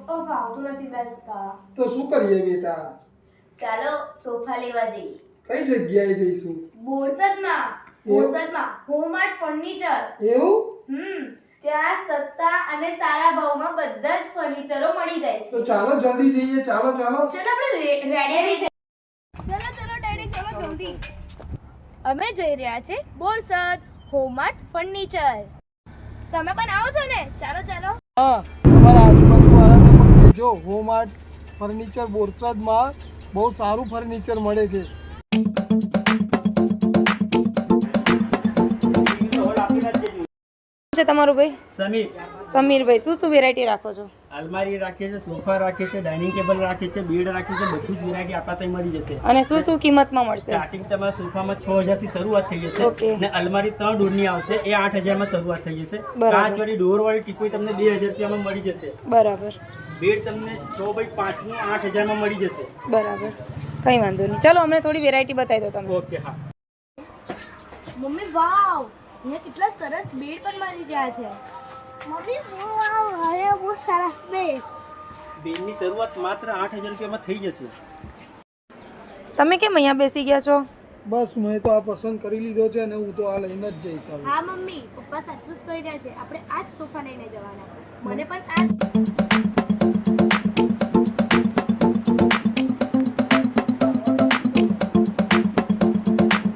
પપ્પા ફાવતું નથી બેસતા. તો શું કરીએ બેટા? ચાલો સોફા લેવા જઈએ. કઈ જગ્યાએ જઈશું? બોરસદમાં હોમમાર્ટ ફર્નિચર. એવું? ત્યાં સસ્તા અને સારા ભાવમાં બધા જ ફર્નિચરો મળી જાય છે. તો ચાલો જલ્દી જઈએ. ચાલો ચલો આપણે રેડી થઈ જઈએ. ચલો ડેડી ચલો જલ્દી. અમે જઈ રહ્યા છે બોરસદ હોમમાર્ટ ફર્નિચર. તમે પણ આવો છો ને? ચાલો. હા, તમારા આજુબાજુવાળાને પણ કહેજો. હોમમાર્ટ ફર્નિચર બોરસદમાં બહુ સારું ફર્નિચર મળે છે. છે તમારું ભાઈ? સમીરભાઈ, શું વેરાયટી રાખો છો? અલમારી રાખીએ છે, સોફા રાખીએ છે, ડાઇનિંગ ટેબલ રાખીએ છે, બેડ રાખીએ છે, બધું જ વેરાયટી આપણા ત્યાં મળી જશે. અને શું કિંમતમાં મળશે? સ્ટાર્ટિંગ તમારા સોફામાં 6000 થી શરૂઆત થઈ જશે અને અલમારી 3 ડોરની આવશે, એ 8000 માં શરૂઆત થઈ જશે. કાચવાળી ડોરવાળી ટીપોઈ તમને 2000 રૂપિયામાં મળી જશે. બરાબર. બેડ તમને 6x5 નું 8000 માં મળી જશે. બરાબર, કઈ વાંધો નહીં. ચલો અમને થોડી વેરાયટી બતાવી દો તમે. ઓકે, હા. મમ્મી વાવ, અહીંયા કેટલા સરસ બેડ પણ મળી રહ્યા છે. મમ્મી વાવ, હવે બહુ સરસ બેડ. બેડની શરૂઆત માત્ર 8000 રૂપિયામાં થઈ જશે. તમે કેમ અહીંયા બેસી ગયા છો? બસ મેં તો આ પસંદ કરી લીધો છે અને હું તો આ લઈને જ જઈશ હવે. હા મમ્મી, પપ્પા સાચું જ કહી રહ્યા છે. આપણે આ જ સોફા લઈને જવાના. મને પણ આ જ